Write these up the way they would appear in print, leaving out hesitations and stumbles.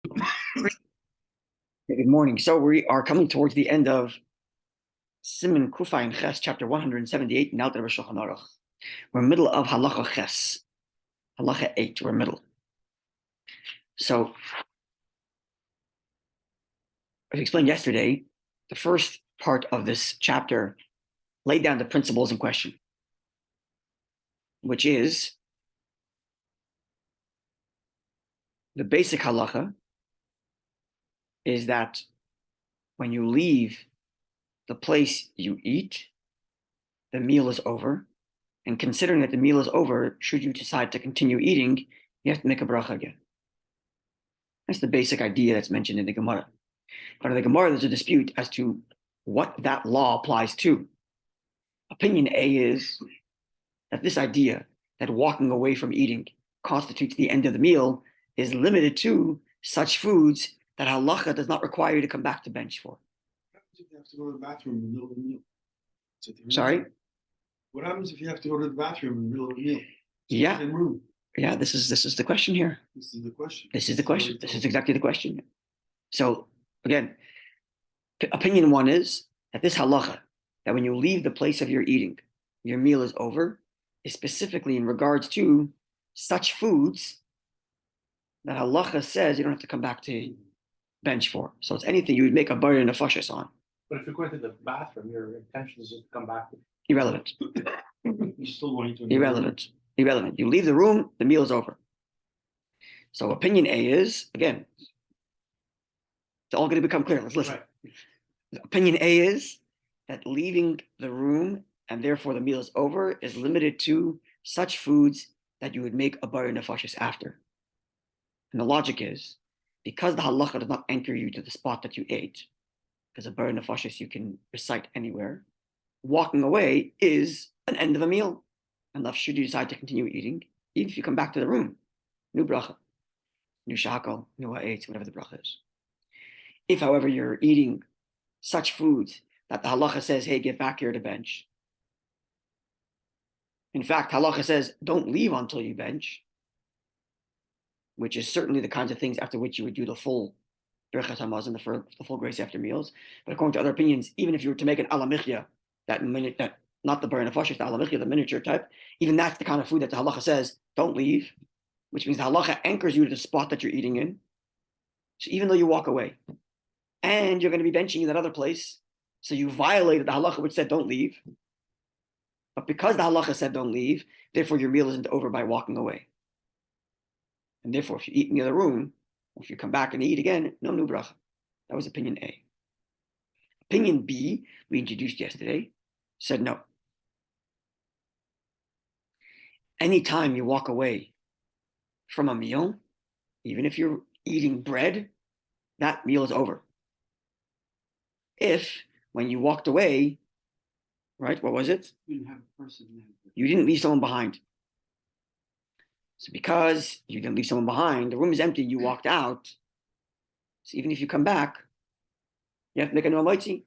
Good morning. So we are coming towards the end of Siman Kufayin Ches, chapter 178 in Alter Rebbe. We're middle of Halacha Ches, Halacha 8. We're middle. So, as I explained yesterday, the first part of this chapter laid down the principles in question, which is the basic halacha is that when you leave the place you eat, the meal is over. And considering that the meal is over, should you decide to continue eating, you have to make a bracha again. That's the basic idea that's mentioned in the Gemara. But in the Gemara, there's a dispute as to what that law applies to. Opinion A is that this idea that walking away from eating constitutes the end of the meal is limited to such foods that halacha does not require you to come back to bench for. What happens if you have to go to the bathroom in the middle of the meal? Sorry? What happens if you have to go to the bathroom in the middle of the meal? Yeah. Yeah, this is the question here. This is the question. This is the question. This is exactly the question. So again, opinion one is that this halacha, that when you leave the place of your eating, your meal is over, is specifically in regards to such foods that halacha says you don't have to come back to bench for. So it's anything you would make a burden and a fashis on. But if you're going to the bathroom, your intention is just to come back. Irrelevant. You're still going to. Irrelevant. You leave the room, the meal is over. So opinion A is, again, it's all going to become clear. Let's listen. Right. Opinion A is that leaving the room and therefore the meal is over is limited to such foods that you would make a bar nefashis after. And the logic is, because the halacha does not anchor you to the spot that you ate, because a bar nefashis you can recite anywhere, walking away is an end of a meal. Unless should you decide to continue eating, even if you come back to the room, new bracha, new shakal, new ha'etz, whatever the bracha is. If, however, you're eating such foods that the halacha says, hey, get back here to bench. In fact, halacha says, don't leave until you bench, which is certainly the kinds of things after which you would do the full berachat hamazon, the full grace after meals. But according to other opinions, even if you were to make an alamichya, that not the bar nefashis, the alamichya, the miniature type, even that's the kind of food that the halacha says, don't leave, which means the halacha anchors you to the spot that you're eating in. So even though you walk away, and you're going to be benching in that other place, so you violated the halacha which said don't leave. But because the halacha said don't leave, therefore your meal isn't over by walking away. And therefore, if you eat in the other room, or if you come back and eat again, no new bracha. That was opinion A. Opinion B, we introduced yesterday, said no. Anytime you walk away from a meal, even if you're eating bread, that meal is over. If, when you walked away, right, what was it? You didn't have a person there. You didn't leave someone behind. So because you didn't leave someone behind, the room is empty, you walked out. So even if you come back, you have to make a nomaitzi.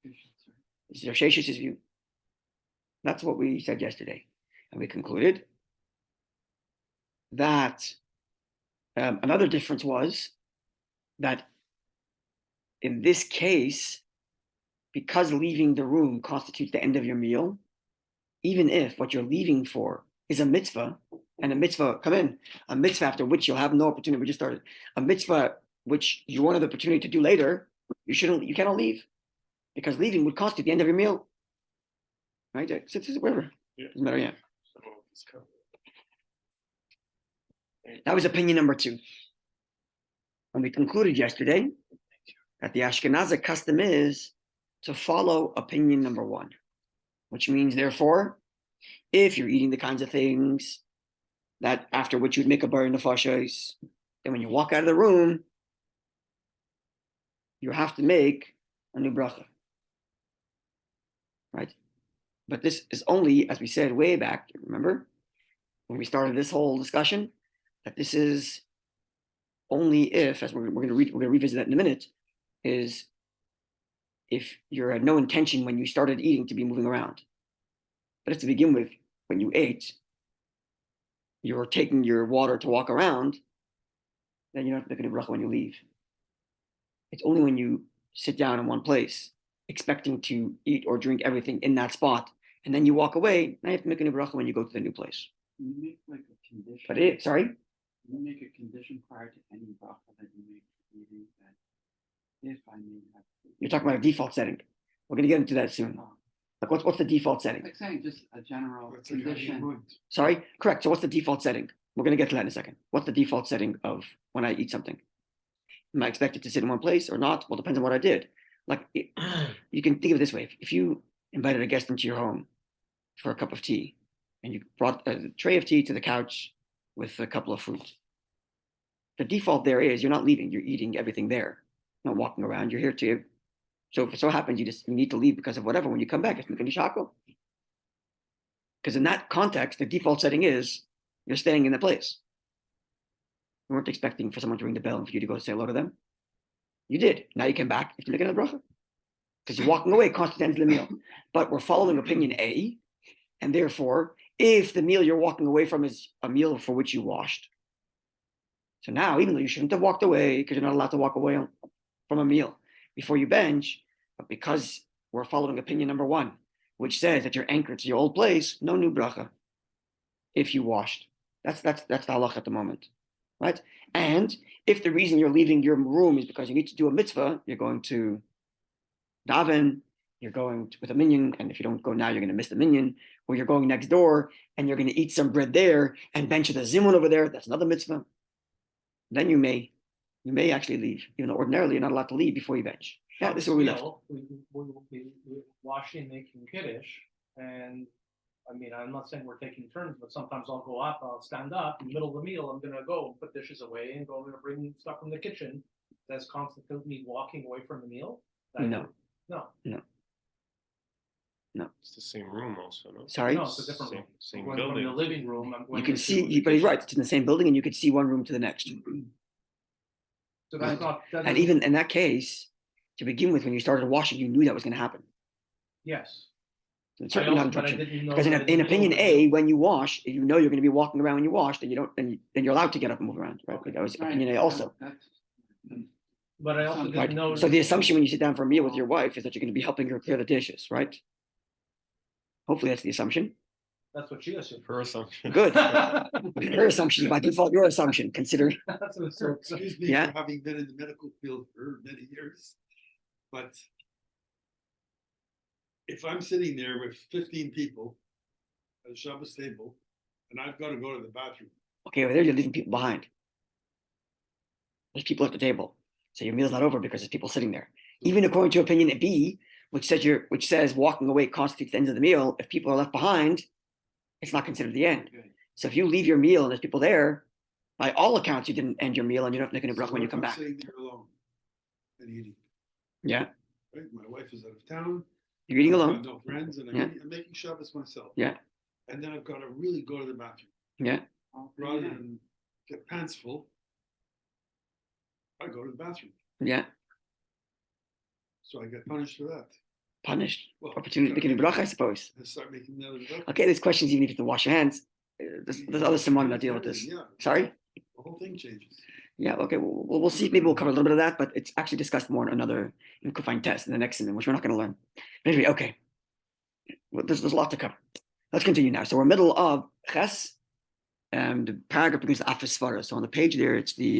This is Shesh's view. That's what we said yesterday. And we concluded that another difference was that in this case, because leaving the room constitutes the end of your meal, even if what you're leaving for is a mitzvah, and a mitzvah, a mitzvah after which you'll have no opportunity, we just started, a mitzvah which you won't have the opportunity to do later, you cannot leave, because leaving would constitute the end of your meal. Right? Whatever. Yeah. Doesn't matter, yeah. That was opinion number 2. And we concluded yesterday that the Ashkenazic custom is to follow opinion number 1, which means, therefore, if you're eating the kinds of things that after which you'd make a bar nefashos, then when you walk out of the room, you have to make a new bracha. Right? But this is only, as we said way back, remember, when we started this whole discussion, that this is only if, as we're going to revisit that in a minute, is if you had no intention when you started eating to be moving around. But it's to begin with, when you ate, you're taking your water to walk around, then you don't have to make a bracha when you leave. It's only when you sit down in one place, expecting to eat or drink everything in that spot, and then you walk away, now you have to make a bracha when you go to the new place. You make like a condition. But sorry? You make a condition prior to any bracha that you make eating that if I may have. You're talking about a default setting. We're going to get into that soon. Like what's the default setting? Like saying just a general That's like how you condition. want. Sorry? Correct. So what's the default setting? We're going to get to that in a second. What's the default setting of when I eat something? Am I expected to sit in one place or not? Well, it depends on what I did. Like you can think of it this way. If you invited a guest into your home for a cup of tea and you brought a tray of tea to the couch with a couple of fruits, the default there is you're not leaving. You're eating everything there. You're not walking around. You're here to. So if it so happens you need to leave because of whatever, when you come back, it's making shackle. Because in that context, the default setting is you're staying in the place. You weren't expecting for someone to ring the bell and for you to go say hello to them. You did. Now you came back, you have to make another bracha. Because you're walking away, constitutes the meal. But we're following opinion A, and therefore, if the meal you're walking away from is a meal for which you washed, so now, even though you shouldn't have walked away, because you're not allowed to walk away from a meal before you bench, but because we're following opinion number 1, which says that you're anchored to your old place, no new bracha if you washed. That's the halacha at the moment, right? And if the reason you're leaving your room is because you need to do a mitzvah, you're going to daven, you're going with a minyan, and if you don't go now, you're going to miss the minyan, or you're going next door and you're going to eat some bread there and bench the zimun over there, that's another mitzvah. Then you may actually leave, even though ordinarily you're not allowed to leave before you bench. Yeah, this is where we left. We washing, making kiddush, and I mean, I'm not saying we're taking turns, but sometimes I'll go up, I'll stand up in the middle of the meal, I'm gonna go and put dishes away and I'm gonna bring stuff from the kitchen. Does constitute me walking away from the meal? No. It's the same room also, no? Sorry? No, it's a different room. Same Going building. From the living room, I'm going. You can into see, the but he's right, kitchen. it's in the same building and you could see one room to the next. So that's not. That And doesn't- even in that case, to begin with, when you started washing, you knew that was going to happen. Yes. It's certainly not But I instruction. didn't know Because in that in the opinion middle of the A, meal. when you wash, you know you're going to be walking around when you wash, then you don't, then you're allowed to get up and move around, right? Like that was Right. opinion A also. But I also Right. didn't Right. know. So the assumption when you sit down for a meal with your wife is that you're going to be helping her clear the dishes, right? Hopefully that's the assumption. That's what she assumed. Her assumption. Good. Her assumption is by default your assumption. Consider. That's what So, it's. excuse me Yeah. for having been in the medical field for many years, but if I'm sitting there with 15 people at a Shabbos table, and I've got to go to the bathroom, Okay, over there you're leaving people behind. There's people at the table, so your meal's not over because there's people sitting there. Even according to opinion B, which says walking away constitutes the end of the meal, if people are left behind, it's not considered the end. Good. So if you leave your meal and there's people there, by all accounts, you didn't end your meal and you don't make any bracha so when you if come I'm back. sitting there alone and eating, Yeah, right? My wife is out of town. you're eating I've alone. got no friends, and Yeah. I'm making Shabbos myself. Yeah. And then I've got to really go to the bathroom Yeah, rather than get pants full. I go to the bathroom, yeah. so I get punished for that. Punished. Well, Opportunity to make a bracha, I suppose. I start making the other bracha. Okay, there's questions even if you have to wash your hands. There's other simon that deal with this. Yeah, Sorry? the whole thing changes. Yeah, okay, we'll see. Maybe we'll cover a little bit of that, but it's actually discussed more in another confined test in the next simon, which we're not going to learn. But anyway, okay. Well, there's a lot to cover. Let's continue now. So we're middle of Ches, and the paragraph begins with Afis Svara. So on the page there, it's the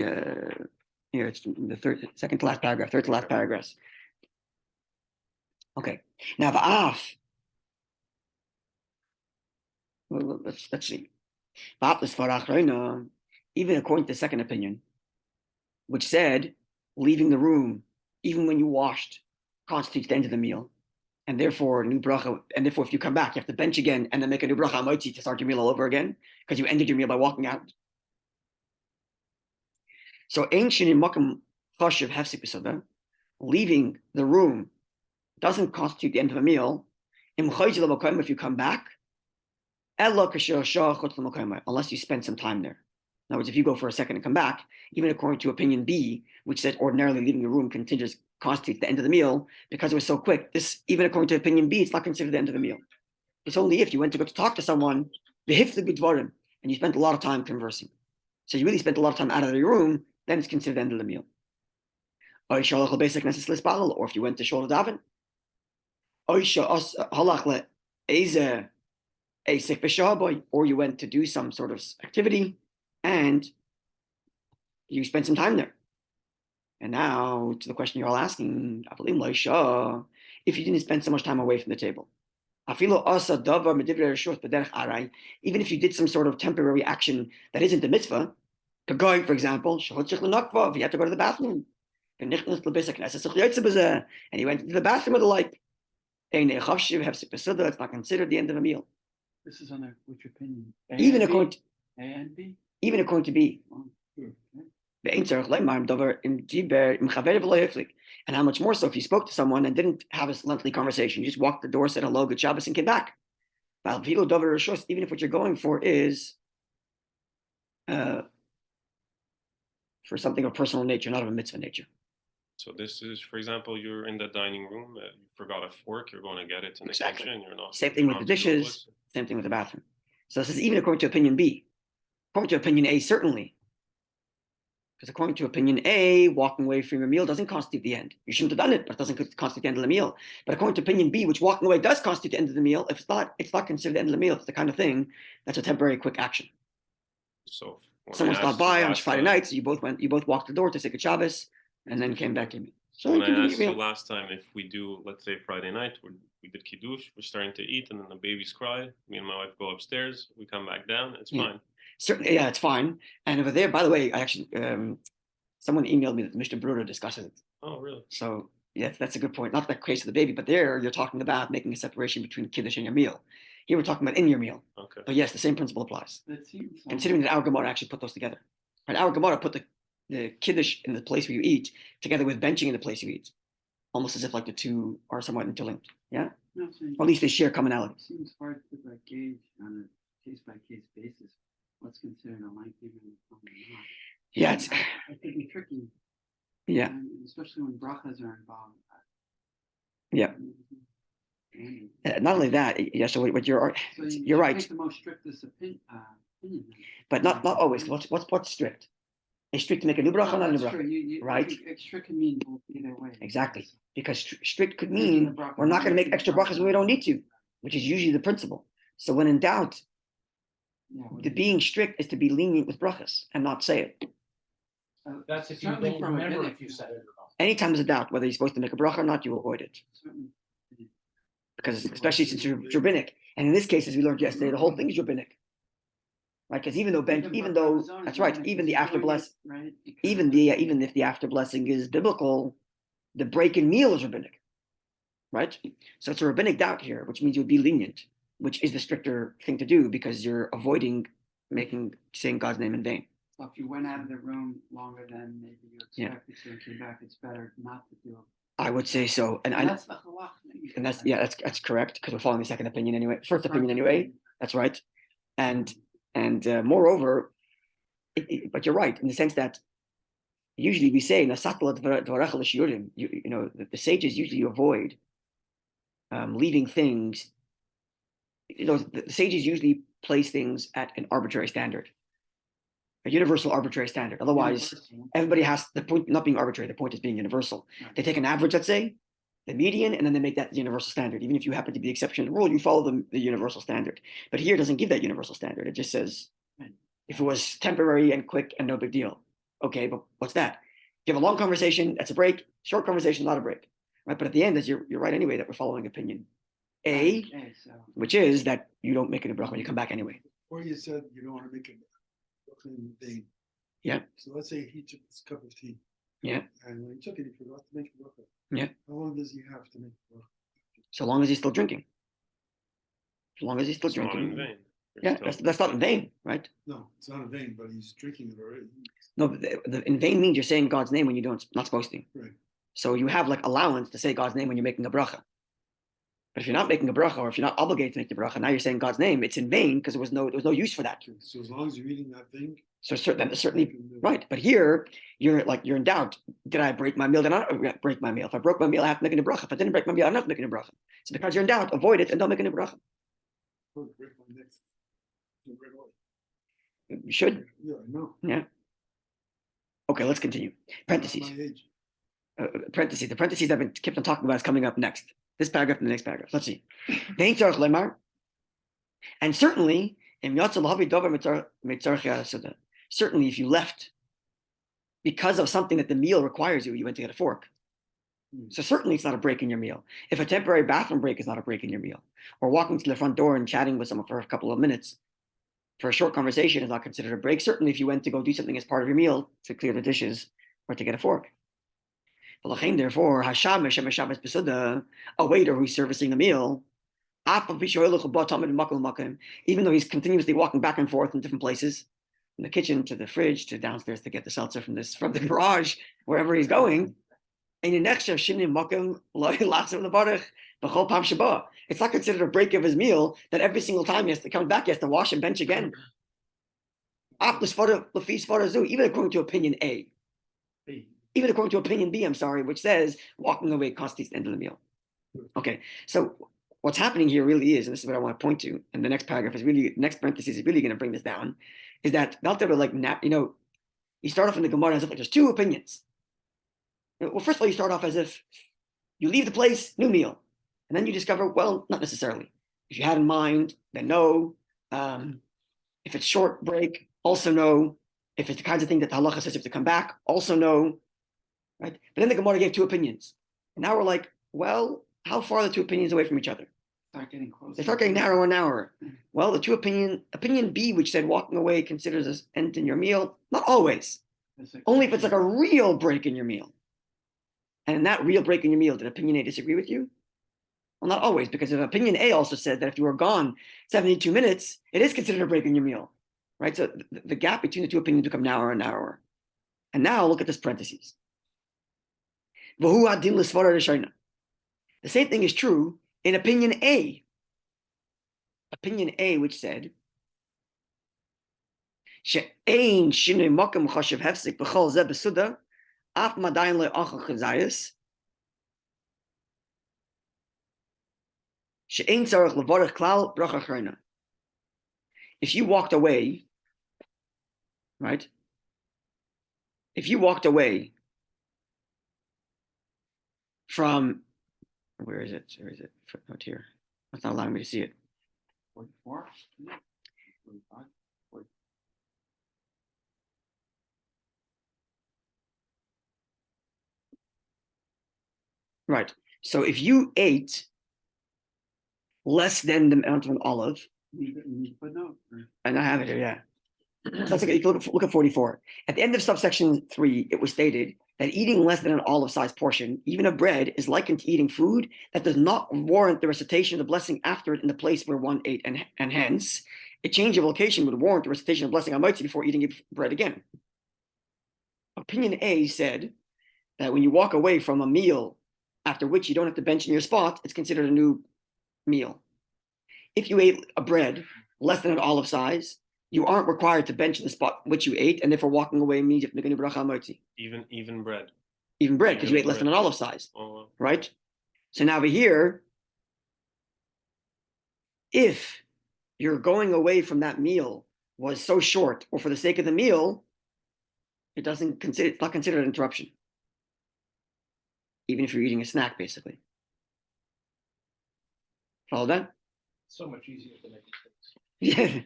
here it's the second to last paragraph, third to last paragraph. Okay. Now the Af. Well, let's see. Afis Svara, even according to the second opinion, which said leaving the room even when you washed constitutes the end of the meal. And therefore, new bracha, and therefore, if you come back, you have to bench again and then make a new bracha amoitzi to start your meal all over again because you ended your meal by walking out. So, ancient in makam chashiv hefsek b'soda, leaving the room doesn't constitute the end of a meal. If you come back, unless you spend some time there. In other words, if you go for a second and come back, even according to opinion B, which said ordinarily leaving the room constitutes the end of the meal, because it was so quick, this, even according to opinion B, it's not considered the end of the meal. It's only if you went to go to talk to someone, and you spent a lot of time conversing. So you really spent a lot of time out of your room, then it's considered the end of the meal. Or if you went to shul daven, or you went to do some sort of activity and you spent some time there. And now to the question you're all asking, if you didn't spend so much time away from the table, even if you did some sort of temporary action that isn't a mitzvah, for example, if you had to go to the bathroom, and he went into the bathroom with the like, it's not considered the end of a meal. This is under which opinion? Even according to A and B? even according to B. Okay. And how much more so if you spoke to someone and didn't have a lengthy conversation, you just walked the door, said hello, good Shabbos, and came back. Even if what you're going for is for something of personal nature, not of a mitzvah nature. So this is, for example, you're in the dining room, you forgot a fork, you're going to get it in the kitchen, you're not. Same thing with the dishes, same thing with the bathroom. So this is even according to opinion B. According to opinion A, certainly. Because according to opinion A, walking away from your meal doesn't constitute the end. You shouldn't have done it, but it doesn't constitute the end of the meal. But according to opinion B, which walking away does constitute the end of the meal, if it's not considered the end of the meal. It's the kind of thing that's a temporary quick action. So Someone stopped by on Friday night, so you both walked the door to say good Shabbos, and then came back in. So when I asked you last time, if we do, let's say Friday night, we did kiddush, we're starting to eat, and then the babies cry. Me and my wife go upstairs. We come back down. It's fine. Certainly, yeah, it's fine. And over there, by the way, I actually someone emailed me that Mr. Bruder discusses it. Oh, really? So yes, that's a good point. Not the case of the baby, but there you're talking about making a separation between kiddush and your meal. Here we're talking about in your meal. Okay. But yes, the same principle applies. That seems Considering that our Gemara actually put those together. Right? Our Gemara put the kiddush in the place where you eat together with benching in the place you eat. Almost as if like the two are somewhat interlinked. Yeah? no, so Or at least they share commonality. it seems hard to like gauge on a case by case basis what's considered a lengthy meal and not. Yeah, It could be tricky. yeah. Especially when brachas are involved. Yeah. And Not only that, yeah. So what you're right, take the most strictest opinion. but not always. 'Cause what's strict? Is strict to make a new bracha, not a new bracha, right? Strict can mean both either way. Exactly, because strict could mean we're not going to make extra brachas when we don't need to, which is usually the principle. So when in doubt, the being strict is to be lenient with brachas and not say it. That's if you Certainly don't from remember rabbinic, if you said it or not. Anytime there's a doubt whether you're supposed to make a bracha or not, you avoid it, Certainly. because especially since you're rabbinic, and in this case, as we learned yesterday, the whole thing is rabbinic, right? Because even though that's right, even the after bless, Right? even if the after blessing is biblical, the break in meal is rabbinic, right? So it's a rabbinic doubt here, which means you would be lenient, which is the stricter thing to do because you're avoiding saying God's name in vain. So if you went out of the room longer than maybe you expected to and came back, it's better not to do it. I would say so, and That's the halacha. and that's correct because we're following the second opinion anyway, first opinion anyway. That's right, and moreover, but you're right in the sense that usually we say the sages usually avoid leaving things. The sages usually place things at an arbitrary standard, a universal arbitrary standard. Otherwise, everybody has the point not being arbitrary. The point is being universal. They take an average, let's say, the median, and then they make that the universal standard. Even if you happen to be the exception to the rule, you follow the universal standard. But here it doesn't give that universal standard. It just says if it was temporary and quick and no big deal. Okay, but what's that? If you have a long conversation, that's a break. Short conversation, not a break. Right? But at the end, as you're right anyway, that we're following opinion A, which is that you don't make it a bracha when you come back anyway. Or you said you don't want to make it in vain. Yeah. So let's say he took this cup of tea. Yeah. And when he took it, he forgot to make a bracha. Yeah. How long does he have to make a bracha? So long as he's still drinking. As long as he's still It's not drinking. in vain. Yeah, that's not in vain, right? No, it's not in vain, but he's drinking it already. No, but the in vain means you're saying God's name when you don't not supposed to. Right. So you have like allowance to say God's name when you're making a bracha. But if you're not making a bracha, or if you're not obligated to make the bracha, now you're saying God's name, it's in vain because there was no use for that. So as long as you're eating that thing. So certainly right. But here you're in doubt. Did I break my meal? Did I not break my meal? If I broke my meal, I have to make a new bracha. If I didn't break my meal, I'm not making a bracha. So because you're in doubt, avoid it and don't make a new bracha. You should. Yeah, I know. Yeah. Okay, let's continue. Parentheses. My age. Parentheses. The parentheses I've been kept on talking about is coming up next. This paragraph and the next paragraph. Let's see. And certainly, certainly if you left because of something that the meal requires you, you went to get a fork. So certainly it's not a break in your meal. If a temporary bathroom break is not a break in your meal, or walking to the front door and chatting with someone for a couple of minutes for a short conversation is not considered a break. Certainly if you went to go do something as part of your meal to clear the dishes or to get a fork. Therefore, a waiter who's servicing a meal, even though he's continuously walking back and forth in different places, from the kitchen to the fridge to downstairs to get the seltzer from the garage, wherever he's going, it's not considered a break of his meal that every single time he has to come back, he has to wash and bench again. Even according to opinion A. Even according to opinion B, I'm sorry, which says walking away constitutes the end of the meal. Okay, so what's happening here really is, and this is what I want to point to, and the next paragraph is really, next parenthesis is really going to bring this down, is that Alter Rebbe, you start off in the Gemara as if like there's two opinions. Well, first of all, you start off as if you leave the place, new meal. And then you discover, well, not necessarily. If you had in mind, then no. If it's short break, also no. If it's the kinds of thing that the halacha says you have to come back, also no. Right? But then the Gemara gave two opinions. And now we're like, well, how far are the two opinions away from each other? Start getting closer. They start getting narrower and narrower. Well, the opinion B, which said walking away considers as end in your meal, not always. Only if it's like a real break in your meal. And in that real break in your meal, did opinion A disagree with you? Well, not always, because if opinion A also said that if you were gone 72 minutes, it is considered a break in your meal, right? So the gap between the two opinions become narrower and narrower. And now look at this parentheses. The same thing is true in opinion A. Opinion A, which said, she'ein shinui makom chashav hefsek b'chol zeh b'suda, af madayin le'achal chazayis, she'ein tzarech levarech klal bracha achrona. If you walked away, right? If you walked away from, where is it? Where is it? Footnote here. That's not allowing me to see it. 44? 45? 40. Right. So if you ate less than the amount of an olive, You need to put note. and I have it here, yeah. So that's okay. You can look at 44. At the end of subsection 3, it was stated that eating less than an olive-sized portion, even of bread, is likened to eating food that does not warrant the recitation of the blessing after it in the place where one ate, and hence, a change of location would warrant the recitation of blessing on Motzi before eating bread again. Opinion A said that when you walk away from a meal after which you don't have to bench in your spot, it's considered a new meal. If you ate a bread less than an olive size, you aren't required to bench in the spot which you ate, and therefore walking away means you have to make a bracha on Motzi. Even bread. Even bread, because you ate less than an olive size, Oh, right? So now over here, if your going away from that meal was so short, or for the sake of the meal, it's not considered an interruption. Even if you're eating a snack, basically. Follow that? So much easier to make mistakes. Yeah.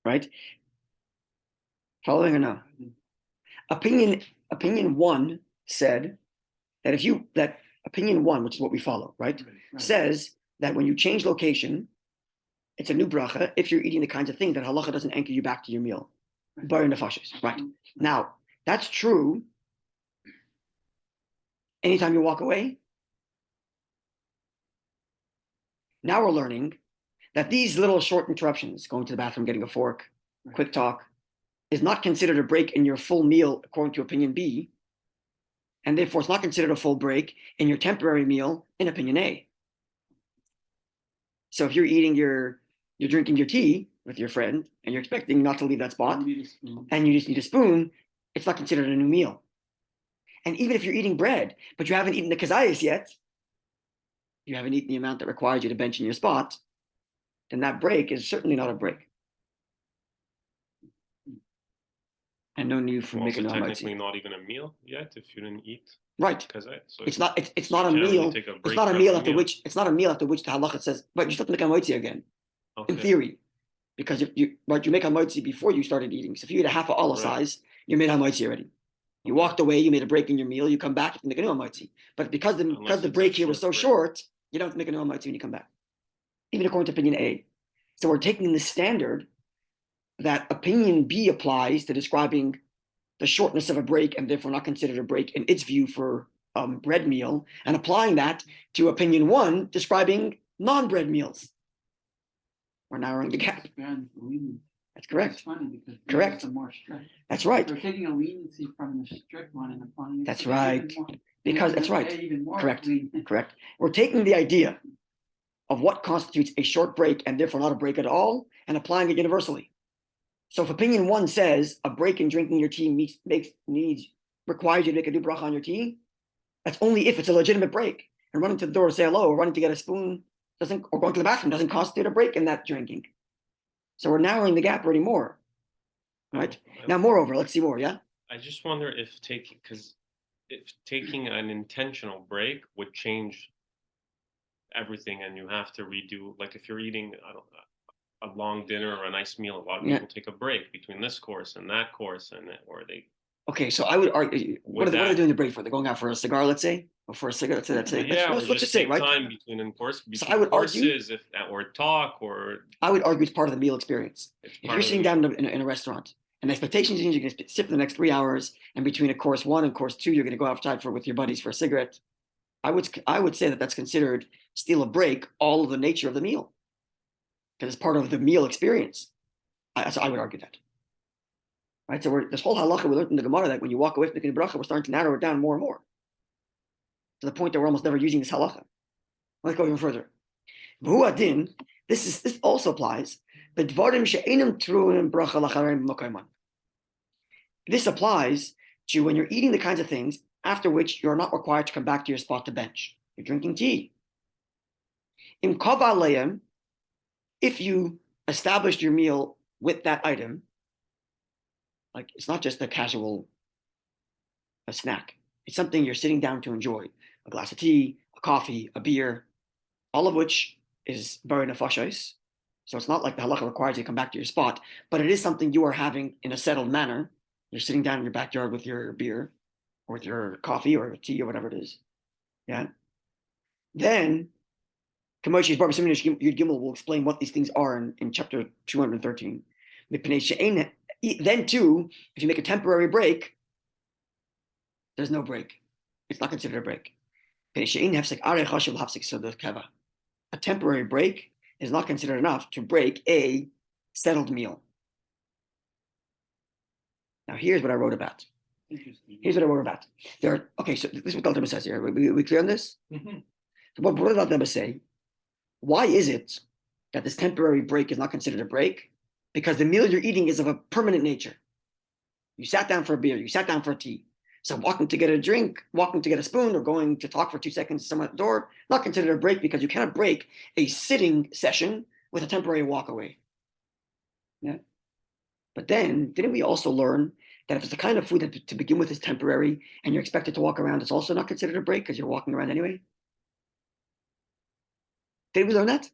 Right? Following or no? Opinion 1 said that opinion 1, which is what we follow, right? Says that when you change location, it's a new bracha if you're eating the kinds of things that halacha doesn't anchor you back to your meal. Bar nefashis, right? Now, that's true anytime you walk away. Now we're learning that these little short interruptions, going to the bathroom, getting a fork, quick talk, is not considered a break in your full meal according to opinion B, and therefore it's not considered a full break in your temporary meal in opinion A. So if you're drinking your tea with your friend, and you're expecting not to leave that spot, and you just need a spoon, it's not considered a new meal. And even if you're eating bread, but you haven't eaten the kazayas yet, you haven't eaten the amount that requires you to bench in your spot, then that break is certainly not a break. And no need for Also making a technically hamotzi. not even a meal yet if you didn't eat Right. kazeh. So It's not. It's not a you can't really meal. take a It's break not a from meal the after which. It's not a meal after which the halacha says. But you still have to make a hamotzi again, in Okay. theory, because if you make a hamotzi before you started eating. So if you eat a half a Allah Right. size, you made a hamotzi already. You Okay. walked away. You made a break in your meal. You come back. You can make a new hamotzi. But because Unless the it's a break here was so short break. short, you don't have to make a new hamotzi when you come back, even according to opinion A. So we're taking the standard that opinion B applies to describing the shortness of a break and therefore not considered a break in its view for bread meal, and applying that to opinion 1 describing non-bread meals. We're narrowing the gap. That's correct. It's funny because Correct. the more strict. That's right. We're taking a leniency from the strict one and applying it. That's to right. even more, Because making that's them right. pay even more Correct. lenient. Correct. We're taking the idea of what constitutes a short break and therefore not a break at all and applying it universally. So if opinion 1 says a break in drinking your tea requires you to make a new bracha on your tea, that's only if it's a legitimate break. And running to the door to say hello or running to get a spoon or going to the bathroom doesn't constitute a break in that drinking. So we're narrowing the gap already more. Right? Now, moreover, let's see more, yeah? I just wonder if taking an intentional break would change everything and you have to redo, like if you're eating, I don't know, a long dinner or a nice meal, a lot of people take a break between this course and that course, or they. Okay, so I would argue, what are they doing the break for? They're going out for a cigar, let's say, or for a cigarette. Let's say, let's just say, right? Time between courses, so I would courses, or talk, or. I would argue it's part of the meal experience. If you're sitting down in a restaurant, and the expectation is you're going to sit for the next 3 hours, and between a course 1 and course 2, you're going to go outside with your buddies for a cigarette. I would say that that's considered still a break, all of the nature of the meal, because it's part of the meal experience. So I would argue that. Right, so this whole halacha we learned in the Gemara that when you walk away from the bracha, we're starting to narrow it down more and more to the point that we're almost never using this halacha. Let's go even further. This also applies. This applies to when you're eating the kinds of things after which you're not required to come back to your spot to bench. You're drinking tea. If you established your meal with that item, like it's not just a snack. It's something you're sitting down to enjoy. A glass of tea, a coffee, a beer, all of which is very nefashos. So it's not like the halacha requires you to come back to your spot, but it is something you are having in a settled manner. You're sitting down in your backyard with your beer or with your coffee or tea or whatever it is. Yeah. Then Kamoshi's Barber Simonish Yud Gimel will explain what these things are in chapter 213. Then too, if you make a temporary break, there's no break. It's not considered a break. A temporary break is not considered enough to break a settled meal. Now here's what I wrote about. Here's what I wrote about. So this is what Alter Rebbe says here. We clear on this? Mm-hmm. So what did Alter Rebbe say? Why is it that this temporary break is not considered a break? Because the meal you're eating is of a permanent nature. You sat down for a beer, you sat down for a tea. So walking to get a drink, walking to get a spoon, or going to talk for 2 seconds to someone at the door, not considered a break because you cannot break a sitting session with a temporary walk away. Yeah. But then, didn't we also learn that if it's the kind of food that to begin with is temporary and you're expected to walk around, it's also not considered a break because you're walking around anyway? Did we learn that?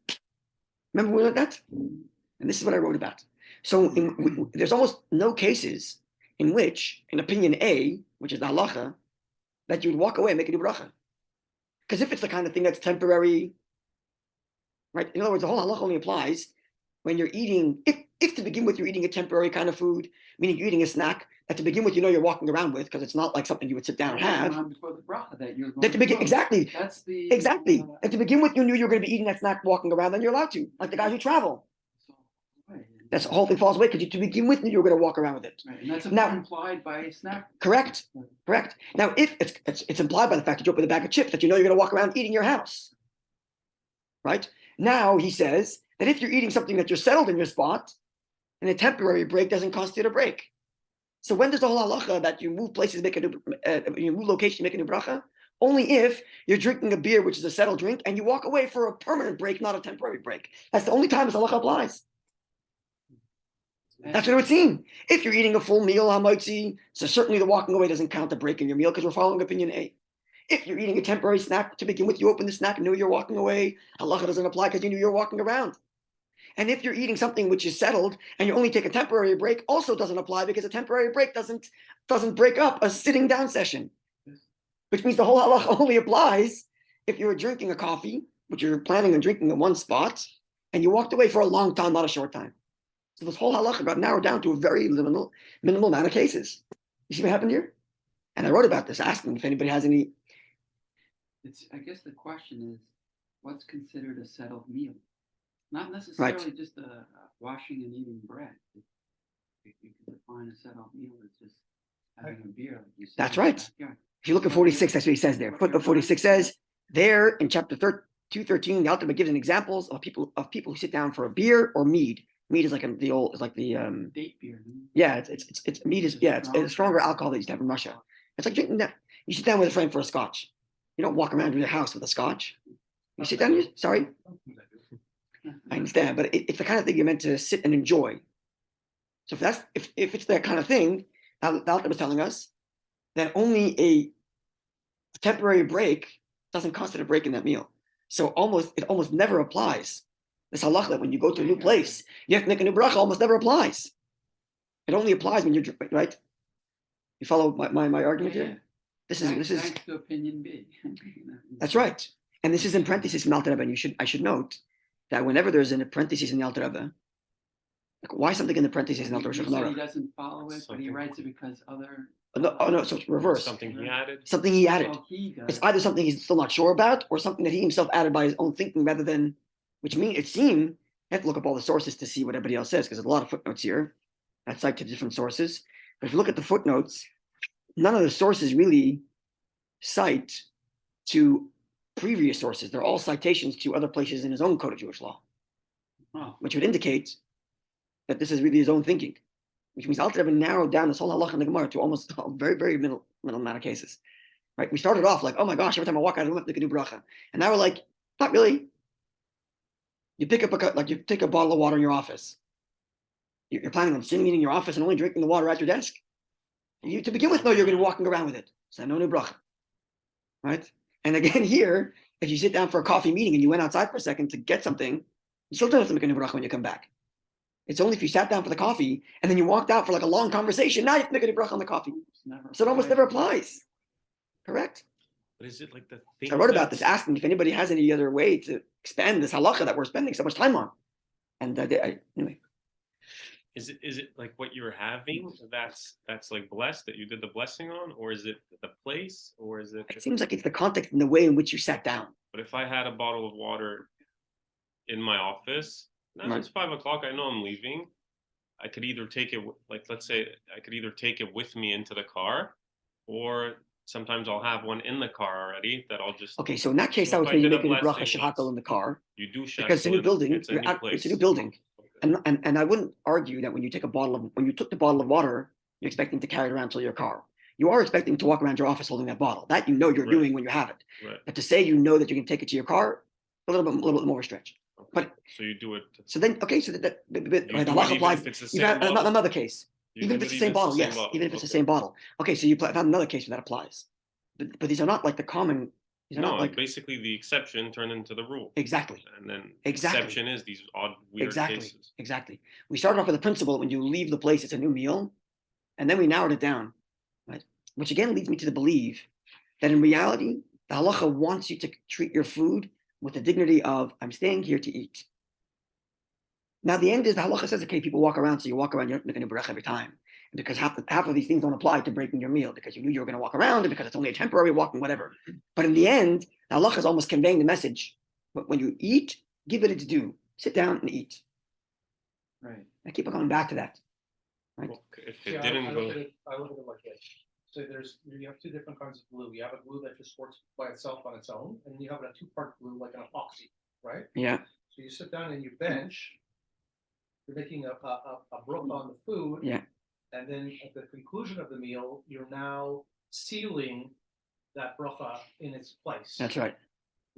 Remember we learned that? And this is what I wrote about. So there's almost no cases in which, in opinion A, which is the halacha, that you would walk away and make a new bracha. Because if it's the kind of thing that's temporary, right? In other words, the whole halacha only applies when you're eating, if to begin with you're eating a temporary kind of food, meaning you're eating a snack that to begin with you're walking around with because it's not like something you would sit down and have. Before the bracha that you're going that to begin, exactly. That's the exactly. And to begin with, you knew you were going to be eating that snack walking around, then you're allowed to, like the guys who travel. That's the whole thing falls away because to begin with, you were going to walk around with it. Right, and that's now, implied by a snack. Correct. Now, if it's implied by the fact that you open a bag of chips that you know you're going to walk around eating your house, right? Now he says that if you're eating something that you're settled in your spot, and a temporary break doesn't constitute a break. So when does the whole halacha that you move places, you move location, make a new bracha? Only if you're drinking a beer, which is a settled drink, and you walk away for a permanent break, not a temporary break. That's the only time this halacha applies. That's what it would seem. If you're eating a full meal hamaitzi, so certainly the walking away doesn't count the break in your meal because we're following opinion A. If you're eating a temporary snack to begin with, you open the snack and knew you're walking away, halacha doesn't apply because you knew you're walking around. And if you're eating something which is settled and you only take a temporary break, also doesn't apply because a temporary break doesn't break up a sitting down session, which means the whole halacha only applies if you're drinking a coffee, which you're planning on drinking in one spot, and you walked away for a long time, not a short time. So this whole halacha got narrowed down to a very minimal amount of cases. You see what happened here? And I wrote about this, asking if anybody has any. I guess the question is, what's considered a settled meal? Not necessarily just a washing and eating bread. If you can define a settled meal as just having a beer. Like you said, That's right. If you look at 46, that's what he says there. Footnote 46 says, there in chapter 213, the Alter Rebbe gives an examples of people who sit down for a beer or mead. Mead is like the date beer. Yeah, it's mead is it's a stronger alcohol that you used to have in Russia. It's like drinking that. You sit down with a friend for a scotch. You don't walk around your house with a scotch. You sit down. Sorry, I understand, but it's the kind of thing you're meant to sit and enjoy. So if it's that kind of thing, the Alter Rebbe was telling us that only a temporary break doesn't constitute a break in that meal. So it almost never applies. This halacha that when you go to a new place, you have to make a new bracha almost never applies. It only applies when you're right. You follow my argument here? This is Thanks to opinion B. That's right. And this is in parentheses in Alter Rebbe. And I should note that whenever there's in a parentheses in the Alter Rebbe, like why something in the parentheses in Alter Rebbe? He doesn't follow it, but he writes it because other. No, so it's reverse. Something he added. Something he added. Oh, he does. It's either something he's still not sure about, or something that he himself added by his own thinking, rather than, which means it seemed you have to look up all the sources to see what everybody else says, because there's a lot of footnotes here that cite to different sources. But if you look at the footnotes, none of the sources really cite to previous sources. They're all citations to other places in his own code of Jewish law, which would indicate that this is really his own thinking, which means Alter Rebbe narrowed down this whole halacha in the Gemara to almost a very, very minimal amount of cases. Right? We started off like, oh my gosh, every time I walk out of the room, I have to make a new bracha. And now we're like, not really. You pick up you take a bottle of water in your office. You're planning on sitting in your office and only drinking the water at your desk. You, to begin with, know you're going to be walking around with it. So no new bracha. Right? And again, here, if you sit down for a coffee meeting and you went outside for a second to get something, you still don't have to make a new bracha when you come back. It's only if you sat down for the coffee and then you walked out for like a long conversation, now you have to make a new bracha on the coffee. So it almost never applies. Correct? But is it like the thing? I wrote about this, asking if anybody has any other way to expand this halacha that we're spending so much time on. And anyway. Is it like what you're having that's like blessed, that you did the blessing on, or is it the place, or is it? It seems like it's the context and the way in which you sat down. But if I had a bottle of water in my office, now it's 5 o'clock, I know I'm leaving. I could either take it, like let's say, I could either take it with me into the car, or sometimes I'll have one in the car already that I'll just. Okay, so in that case, So I would if say I you did make a a bracha blessing, shehakol in the car You do because it's a new shehakol, building. It's a new place. It's a new building. And I wouldn't argue that when you took the bottle of water, you're expecting to carry it around till your car. You are expecting to walk around your office holding that bottle. That you're Right. doing when you have it. Right. But to say you know that you can take it to your car, a little bit more of a stretch. Okay. But so you do it. so then okay, so that You the do it halacha even applies. if it's the You've same had bottle? another case. You Even if do it's it the same bottle, yes. bottle. Even if it's the Okay. same bottle. Okay, so you found another case where that applies. But these are not like the common. These are No, not like basically the exception turned into the rule. exactly. And then Exactly. exception is these odd, weird cases. Exactly. We started off with the principle that when you leave the place, it's a new meal, and then we narrowed it down, right? Which again leads me to believe that in reality, the halacha wants you to treat your food with the dignity of I'm staying here to eat. Now the end is the halacha says, okay, people walk around, so you walk around, you're not making a bracha every time. Because half of these things don't apply to breaking your meal because you knew you were going to walk around and because it's only a temporary walking, whatever. But in the end, the halacha is almost conveying the message. But when you eat, give it its due. Sit down and eat. Right. I keep on coming back to that. Right? Well, if it Yeah, didn't I go, look at it like this. So you have two different kinds of glue. You have a glue that just works by itself on its own, and you have a two-part glue like an epoxy, right? Yeah. So you sit down and you bench. You're making a broch on the food. Yeah. And then at the conclusion of the meal, you're now sealing that bracha in its place. That's right.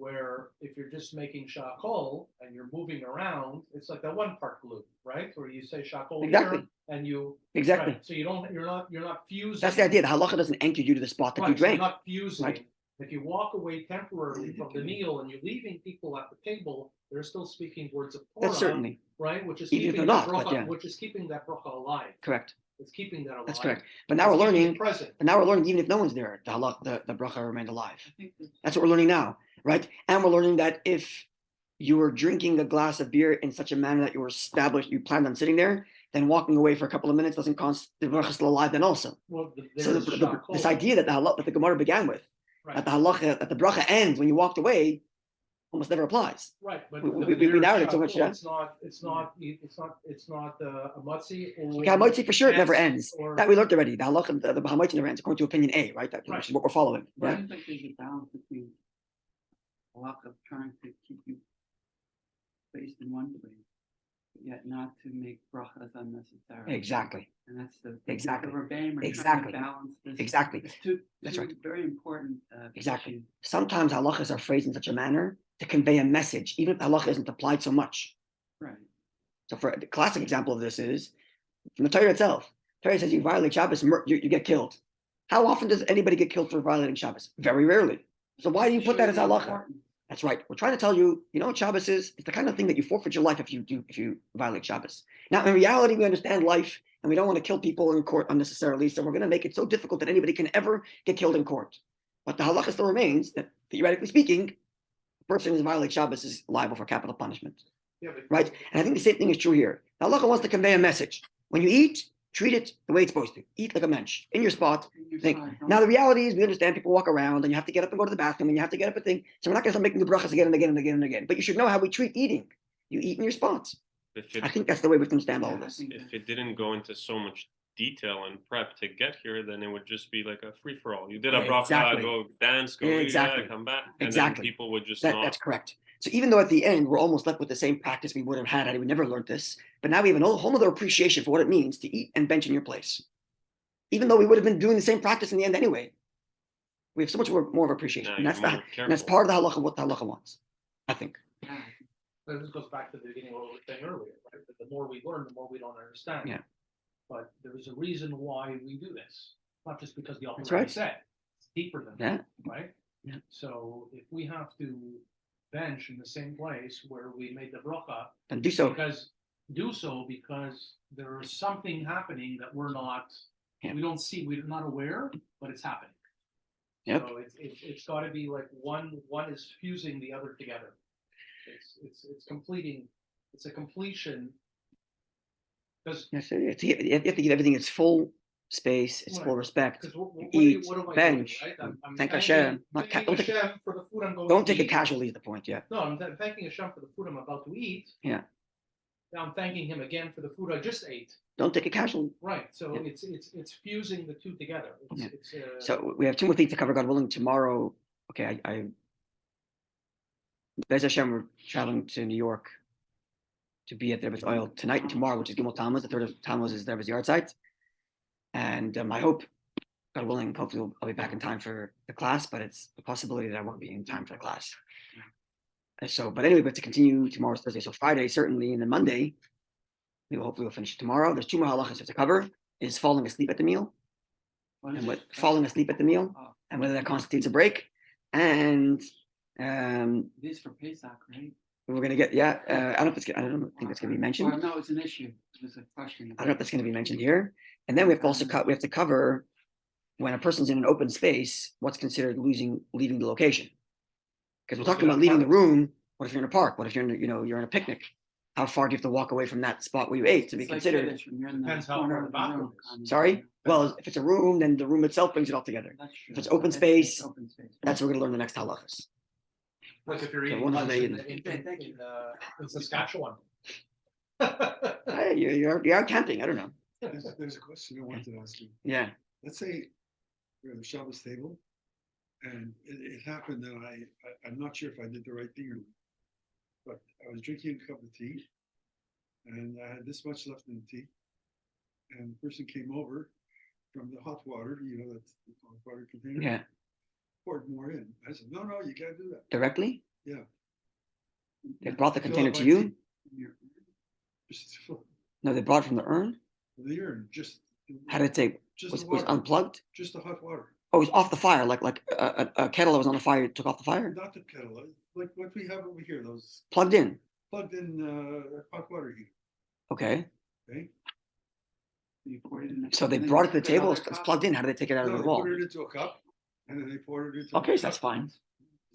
Where if you're just making shakol and you're moving around, it's like that one part glue, right? Where you say shakol Exactly. here and you Exactly. right. So you're not fusing. That's the idea. The halacha doesn't anchor you to the spot that you Right, so you're drank. not fusing. Right. If you walk away temporarily from the meal and you're leaving people at the table, they're still speaking words of Torah, That's certainly right? Which is even if keeping they're that not, but bracha, yeah. which is keeping that bracha alive. correct. It's keeping that alive. That's correct. But now we're It's keeping it learning. present. But now we're learning even if no one's there, the halach, the bracha remained alive. I think That's what we're learning now, right? And we're learning that if you were drinking a glass of beer in such a manner that you were established, you planned on sitting there, then walking away for a couple of minutes doesn't constitute the bracha still alive then also. Well, So there is this shakol. idea that the halach, that the Gemara began with, Right. that the halacha, that the bracha ends when you walked away, almost never applies. Right, but we there's narrowed it so much, shakol. yeah. It's not a matzi or Okay, Hamaitzi for sure it never ends. or That we learned already. The halacha, the Hamaitzi never ends, according to opinion A, right? That, Right. which is what we're following. it Yeah? seems like there's a balance between a lot of trying to keep you based in one place, but yet not to make brachas unnecessary. Exactly. And that's the Exactly. The Rebbeim are Exactly. trying to balance this. Exactly. It's two That's right. very important Exactly. issues. Sometimes halachas are phrased in such a manner to convey a message, even if the halacha isn't applied so much. Right. So, for the classic example of this is from the Torah itself. Torah says you violate Shabbos, you get killed. How often does anybody get killed for violating Shabbos? Very rarely. So why do you put that as Show you the halacha? importance. That's right. We're trying to tell you, you know what Shabbos is? It's the kind of thing that you forfeit your life if you violate Shabbos. Now, in reality, we understand life and we don't want to kill people in court unnecessarily. So we're going to make it so difficult that anybody can ever get killed in court. But the halacha still remains that, theoretically speaking, the person who violates Shabbos is liable for capital punishment. yeah, but Right? And I think the same thing is true here. The halacha wants to convey a message. When you eat, treat it the way it's supposed to. Eat like a mensch, in your spot. And your Think. side, don't- Now the reality is we understand people walk around and you have to get up and go to the bathroom and you have to get up and think. So we're not going to start making the brachas again and again and again and again. But you should know how we treat eating. You eat in your spots. If it, I think that's the way we have to understand all Yeah, of I this. think if it didn't go into so much detail and prep to get here, then it would just be like a free for all. You did a bracha, Exactly. go dance, go Exactly. come back, and Exactly. then people would just That's correct. So even though at the end we're almost left with the same practice we would have had we never learned this, but now we have a whole other appreciation for what it means to eat and bench in your place. Even though we would have been doing the same practice in the end anyway, we have so much more of appreciation. Now And you're that's more and that's careful. part of the halacha, what the halacha wants, I think. Yeah, this goes back to the beginning of what we were saying earlier, right? That the more we learn, the more we don't understand. Yeah. But there is a reason why we do this, not just because the Alter That's Rebbe right. said. It's deeper than Yeah. that, right? Yeah. So if we have to bench in the same place where we made the bracha, And do so. because there is something happening that we're not, Yeah. we don't see, we're not aware, but it's happening. Yep. So it's got to be like one is fusing the other together. It's completing. It's a completion. Because Yes, you have to give everything its full space, its full respect. what Eat, am I bench, doing, right? I'm thank thanking- Hashem. Not thanking don't take Hashem for the food I'm going don't to take it eat. casually is the point. Yeah. No, I'm thanking Hashem for the food I'm about to eat. Yeah. Now I'm thanking him again for the food I just ate. Don't take it casually. Right. So Yeah. it's fusing the two together. Yeah. It's So we have two more things to cover, God willing. Tomorrow, okay, Bez Hashem, we're traveling to New York to be at the Rebbe's oil tonight and tomorrow, which is Gimel Tammuz. The third of Tammuz is the Rebbe's yard site. And I hope, God willing, hopefully I'll be back in time for the class, but it's a possibility that I won't be in time for the class. So, but anyway, but to continue, tomorrow's Thursday, so Friday certainly, and then Monday, we'll finish it tomorrow. There's two more halachas to cover: is falling asleep at the meal, what and is what it? falling asleep at the meal, Oh, and whether that constitutes a break. And it is for Pesach, right? we're gonna get I don't think it's gonna be mentioned. Well, no, it's an issue. It was a question. I don't know if that's going to be mentioned here. And then we have to also cover when a person's in an open space, what's considered leaving the location. Because we're talking about leaving the room. What if you're in a park? What if you're in you're in a picnic? How far do you have to walk away from that spot where you ate to be It's like considered? Kiddush when you're in the Depends how corner far of the the bathroom room. is. I mean, Sorry? Well, if it's a room, then the room itself brings it all together. that's true. if it's open It's space, open space. That's what we're going to learn the next halachas. like if you're Okay, eating wonderful lunch day. in Saskatchewan. Hey, you're out camping. I don't know. There's a question I wanted to ask you. Yeah. Let's say we're at the Shabbos table, and it happened that I'm not sure if I did the right thing or not, but I was drinking a cup of tea, and I had this much left in the tea, and the person came over from the hot water, that's the hot water container, Yeah. poured more in. I said, no, you can't do that. Directly? They brought the Fill container up to my you? tea. Just fill No, they brought it from the urn? the urn, just. How did it say? Just Was the was water, unplugged? just the hot water, Oh, it was off the fire, like a kettle that was on the fire, took off the fire? not the kettle, like what we have over here, those Plugged in. plugged in, hot water heater, Okay. okay? You pour it in So they and then brought you it to the put another table, it's cup. plugged in. How did they take it out No, of they the wall? put it into a cup, and then they poured it into. Okay, a so that's cup. fine.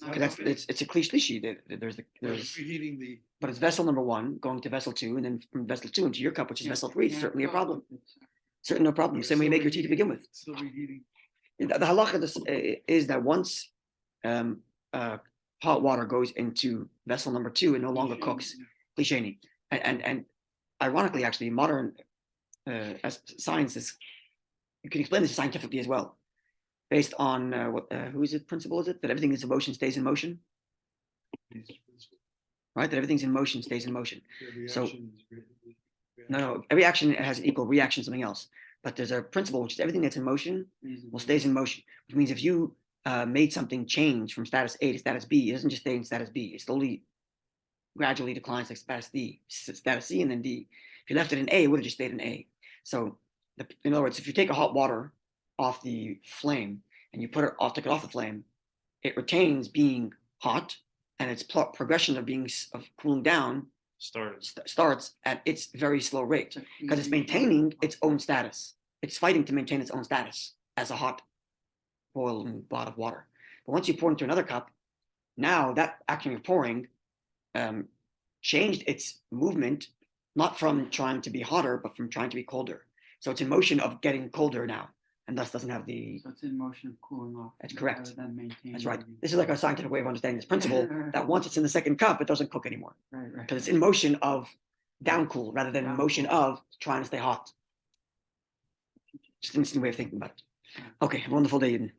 Not Because okay. it's a cliche. There's Right, reheating the, but it's vessel number one going to vessel two, and then from vessel two into your cup, which is Yeah, vessel three. can't Certainly a cook problem. if it's- Certainly no problem. it's Same way you still make your tea to reheating- begin with. Still reheating, The halacha is that once hot water goes into vessel number two, it no longer cooks. Klisheni. And ironically, actually, modern as science is, you can explain this scientifically as well, based on who is it? Principle is it that everything that's in motion stays in motion, right? That everything's in motion stays in motion. the So- reaction is great. No, every action has an equal reaction to something else. But there's a principle which is everything that's in motion reasonable. stays in motion, which means if you made something change from status A to status B, it doesn't just stay in status B. It slowly, gradually declines like status C, and then D. If you left it in A, it would have just stayed in A. So, in other words, if you take a hot water off the flame and you take it off the flame, it retains being hot, and its progression of cooling down starts at its very slow rate because it's maintaining its own status. It's fighting to maintain its own status as a hot boiling pot of water. But once you pour into another cup, now that action you're pouring changed its movement, not from trying to be hotter, but from trying to be colder. So it's in motion of getting colder now, and thus doesn't have the. So it's in motion of cooling off. That's correct. rather than maintaining That's right. everything. This is like a scientific way of understanding this principle that once it's in the second cup, it doesn't cook anymore Right, right. because it's in motion of down cool rather than in Down motion cool. of trying to stay hot. Just an interesting way of thinking about it. Okay, have a wonderful day, Eden.